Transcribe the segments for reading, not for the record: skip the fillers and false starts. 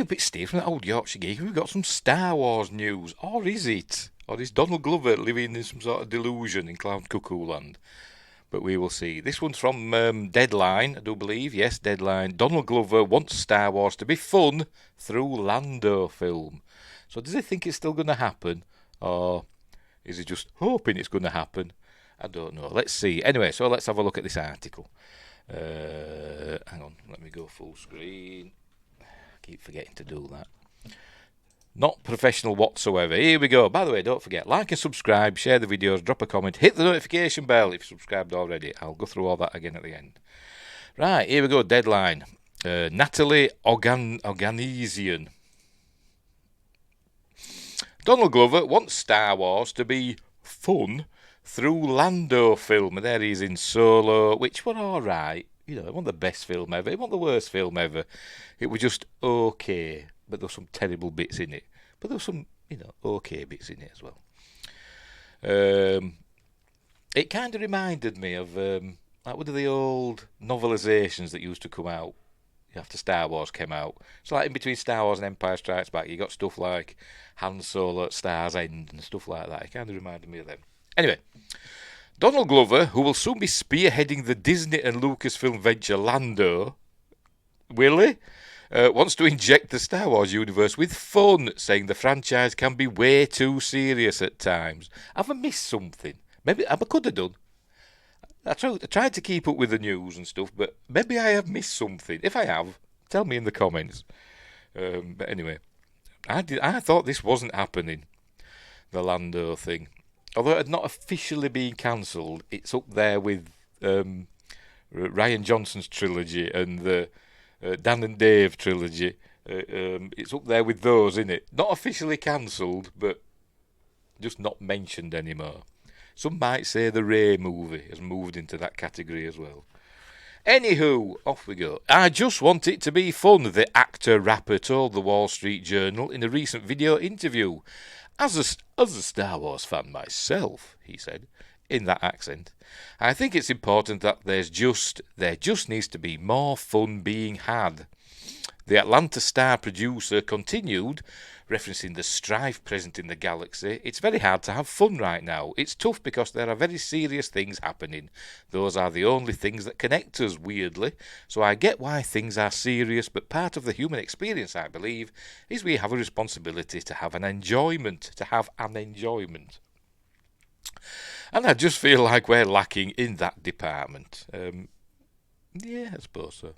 a bit stiff from that old Yorkshire geek. We've got some Star Wars news. Or is it? Or is Donald Glover living in some sort of delusion in Cloud Cuckoo Land? But we will see. This one's from Deadline, I do believe. Yes, Deadline. Donald Glover wants Star Wars to be fun through Lando film. So does he think it's still going to happen? Or is he just hoping it's going to happen? I don't know. Let's see. Anyway, so let's have a look at this article. Hang on, let me go full screen. I keep forgetting to do that. Not professional whatsoever. Here we go. By the way, don't forget, like and subscribe, share the videos, drop a comment, hit the notification bell if you've subscribed already. I'll go through all that again at the end. Right, here we go. Deadline. Natalie Organizian. Donald Glover wants Star Wars to be fun through Lando film. And there he is in Solo, which were alright. You know, it wasn't the best film ever. It wasn't the worst film ever. It was just okay. But there were some terrible bits in it. But there were some, okay bits in it as well. It kind of reminded me of, like, one of the old novelisations that used to come out after Star Wars came out. So, like, in between Star Wars and Empire Strikes Back, you got stuff like Han Solo at Star's End and stuff like that. It kind of reminded me of them. Anyway, Donald Glover, who will soon be spearheading the Disney and Lucasfilm venture Lando, will he? Wants to inject the Star Wars universe with fun, saying the franchise can be way too serious at times. Have I missed something? Maybe I could have done. I tried to keep up with the news and stuff, but maybe I have missed something. If I have, tell me in the comments. But anyway, I thought this wasn't happening, the Lando thing. Although it had not officially been cancelled, it's up there with Ryan Johnson's trilogy and the Dan and Dave trilogy. It's up there with those, isn't it? Not officially cancelled, but just not mentioned anymore. Some might say the Ray movie has moved into that category as well. Anywho, off we go. I just want it to be fun, the actor-rapper told the Wall Street Journal in a recent video interview. As a Star Wars fan myself, he said, in that accent, I think it's important that there just needs to be more fun being had. The Atlanta Star producer continued, referencing the strife present in the galaxy. It's very hard to have fun right now. It's tough because there are very serious things happening. Those are the only things that connect us, weirdly. So I get why things are serious, but part of the human experience, I believe, is we have a responsibility to have an enjoyment. And I just feel like we're lacking in that department. Yeah, I suppose so.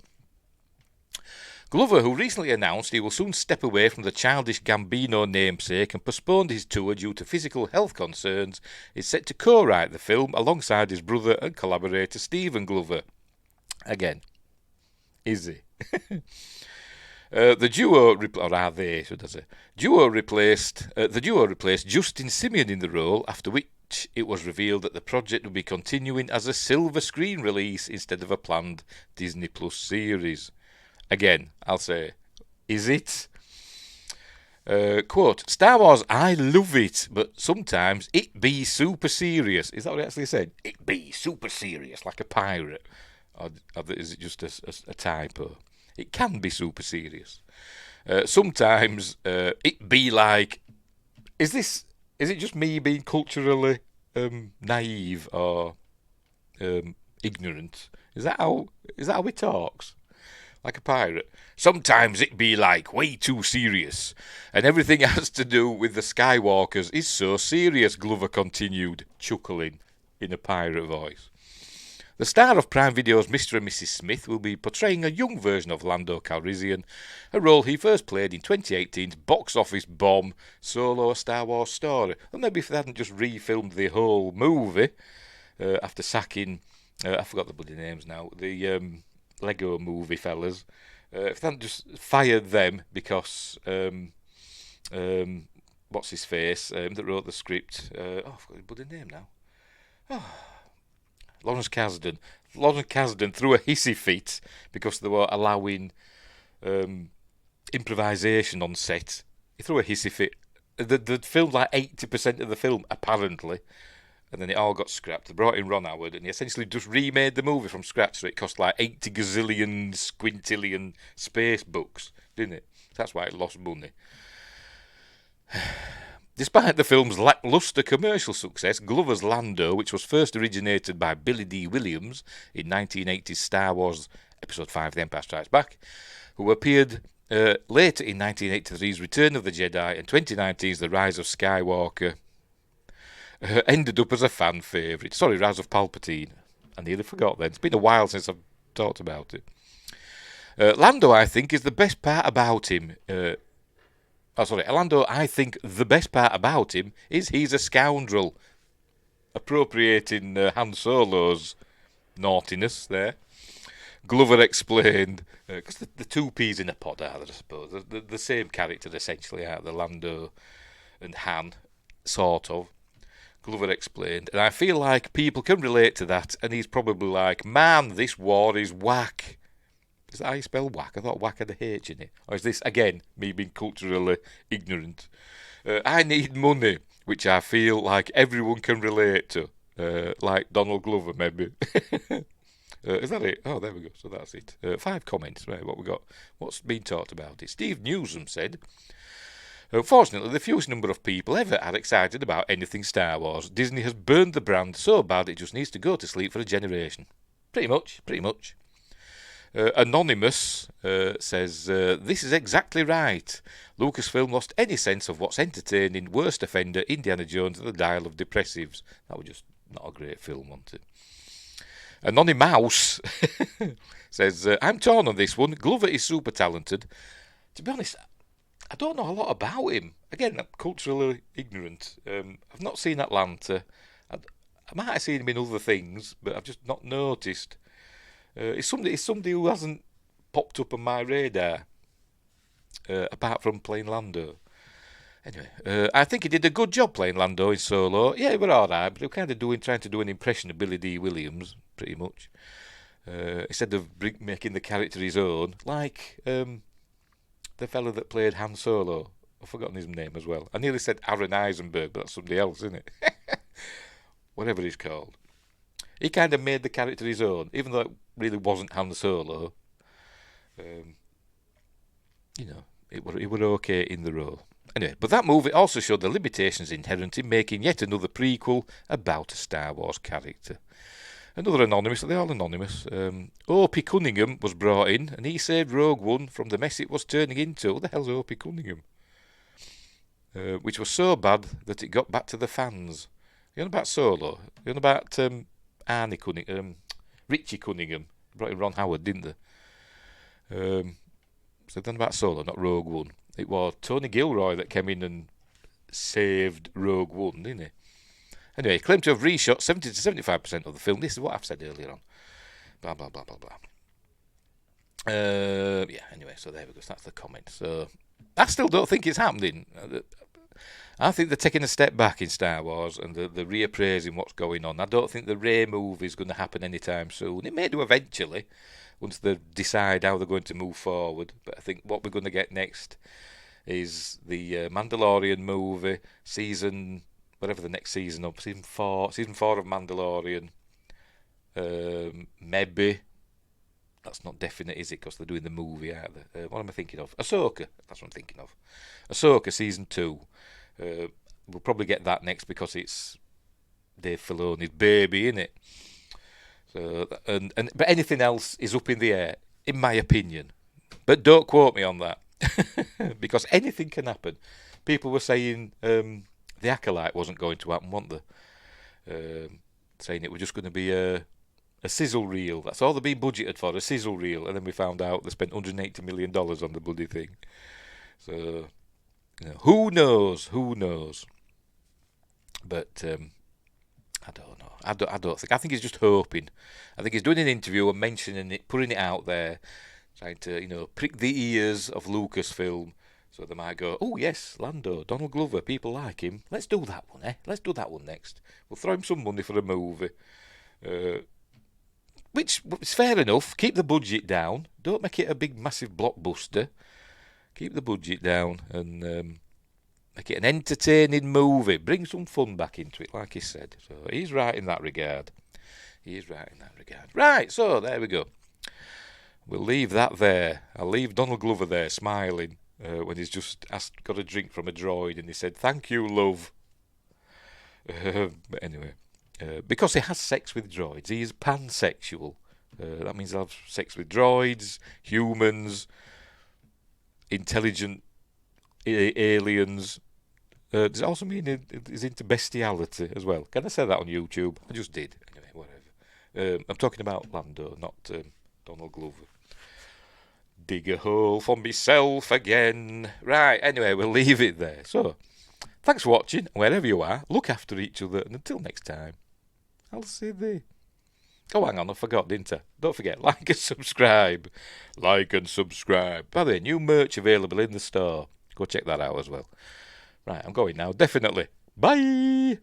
Glover, who recently announced he will soon step away from the childish Gambino namesake and postponed his tour due to physical health concerns, is set to co-write the film alongside his brother and collaborator Stephen Glover. Again, is he? The duo replaced Justin Simeon in the role, after which it was revealed that the project would be continuing as a silver screen release instead of a planned Disney Plus series. Again, I'll say, is it? Quote, Star Wars, I love it, but sometimes it be super serious. Is that what he actually said? It be super serious, like a pirate. Or is it just a typo? It can be super serious. Sometimes it be like, is it just me being culturally naive or ignorant? Is that how he talks? Like a pirate. Sometimes it be like way too serious, and everything has to do with the Skywalkers is so serious, Glover continued, chuckling in a pirate voice. The star of Prime Video's Mr. and Mrs. Smith will be portraying a young version of Lando Calrissian, a role he first played in 2018's box office bomb Solo: A Star Wars Story. Well, maybe if they hadn't just refilmed the whole movie after sacking, I forgot the bloody names now, the Lego movie fellas, if they hadn't just fired them because what's his face that wrote the script, I've got his bloody name now, Lawrence Kasdan threw a hissy fit because they were allowing improvisation on set. He threw a hissy fit. They'd filmed like 80% of the film apparently, and then it all got scrapped. They brought in Ron Howard, and he essentially just remade the movie from scratch, so it cost like 80 gazillion, squintillion space bucks, didn't it? That's why it lost money. Despite the film's lackluster commercial success, Glover's Lando, which was first originated by Billy D. Williams in 1980's Star Wars Episode 5 The Empire Strikes Back, who appeared later in 1983's Return of the Jedi and 2019's The Rise of Skywalker, ended up as a fan favourite. Sorry, Rise of Palpatine. I nearly forgot then. It's been a while since I've talked about it. Lando, I think, is the best part about him. Lando, I think the best part about him is he's a scoundrel. Appropriating Han Solo's naughtiness there. Glover explained, because the two peas in a pod are, I suppose. They're the same character, essentially, aren't they? Lando and Han, sort of. Glover explained, and I feel like people can relate to that, and he's probably like, man, this war is whack. Is that how you spell whack? I thought whack had a H in it. Or is this, again, me being culturally ignorant? I need money, which I feel like everyone can relate to. Like Donald Glover, maybe. Is that it? Oh, there we go. So that's it. 5 comments. Right, what we got? What's been talked about it? Steve Newsom said, fortunately, the fewest number of people ever are excited about anything Star Wars. Disney has burned the brand so bad it just needs to go to sleep for a generation. Pretty much. Anonymous says, this is exactly right. Lucasfilm lost any sense of what's entertaining. Worst offender, Indiana Jones and the Dial of Depressives. That was just not a great film, wasn't it? Anonymous says, I'm torn on this one. Glover is super talented. To be honest, I don't know a lot about him. Again, I'm culturally ignorant. I've not seen Atlanta. I might have seen him in other things, but I've just not noticed. It's somebody who hasn't popped up on my radar, apart from playing Lando. Anyway, I think he did a good job playing Lando in Solo. Yeah, he was alright, but he was kind of trying to do an impression of Billy D. Williams, pretty much. Instead of making the character his own, like the fellow that played Han Solo. I've forgotten his name as well. I nearly said Aaron Eisenberg, but that's somebody else, isn't it? Whatever he's called. He kind of made the character his own, even though it really wasn't Han Solo. It were okay in the role. Anyway, but that movie also showed the limitations inherent in making yet another prequel about a Star Wars character. Another anonymous, they're all anonymous. Opie Cunningham was brought in, and he saved Rogue One from the mess it was turning into. What the hell's Opie Cunningham? Which was so bad that it got back to the fans. You know about Solo? You know about Arnie Cunningham? Richie Cunningham. Brought in Ron Howard, didn't they? So then about Solo, not Rogue One. It was Tony Gilroy that came in and saved Rogue One, didn't he? Anyway, he claimed to have reshot 70 to 75% of the film. This is what I've said earlier on. Blah, blah, blah, blah, blah. Anyway, so there we go. So that's the comment. So I still don't think it's happening. I think they're taking a step back in Star Wars and they're reappraising what's going on. I don't think the Rey movie is going to happen anytime soon. It may do eventually, once they decide how they're going to move forward. But I think what we're going to get next is the Mandalorian movie, whatever the next season of, season 4 of Mandalorian. Maybe. That's not definite, is it? Because they're doing the movie, aren't they? What am I thinking of? Ahsoka. That's what I'm thinking of. Ahsoka season 2. We'll probably get that next because it's Dave Filoni's baby, isn't it? So, but anything else is up in the air, in my opinion. But don't quote me on that, because anything can happen. People were saying the Acolyte wasn't going to happen, weren't they? Saying it was just going to be a sizzle reel. That's all they've been budgeted for, a sizzle reel. And then we found out they spent $180 million on the bloody thing. So, who knows? But I don't know. I don't think. I think he's just hoping. I think he's doing an interview and mentioning it, putting it out there, trying to, prick the ears of Lucasfilm. So they might go, oh yes, Lando, Donald Glover, people like him. Let's do that one, eh? Let's do that one next. We'll throw him some money for a movie. Which is fair enough. Keep the budget down. Don't make it a big, massive blockbuster. Keep the budget down and make it an entertaining movie. Bring some fun back into it, like he said. So he's right in that regard. Right, so there we go. We'll leave that there. I'll leave Donald Glover there, smiling. when he's just got a drink from a droid and he said, "Thank you, love." But anyway, because he has sex with droids, he is pansexual. That means he'll have sex with droids, humans, intelligent aliens. Does it also mean he's into bestiality as well? Can I say that on YouTube? I just did. Anyway, whatever. I'm talking about Lando, not Donald Glover. Dig a hole for myself again. Right, anyway, we'll leave it there. So, thanks for watching. Wherever you are, look after each other. And until next time, I'll see thee. Oh, hang on, I forgot, didn't I? Don't forget, like and subscribe. Like and subscribe. By the way, new merch available in the store. Go check that out as well. Right, I'm going now, definitely. Bye!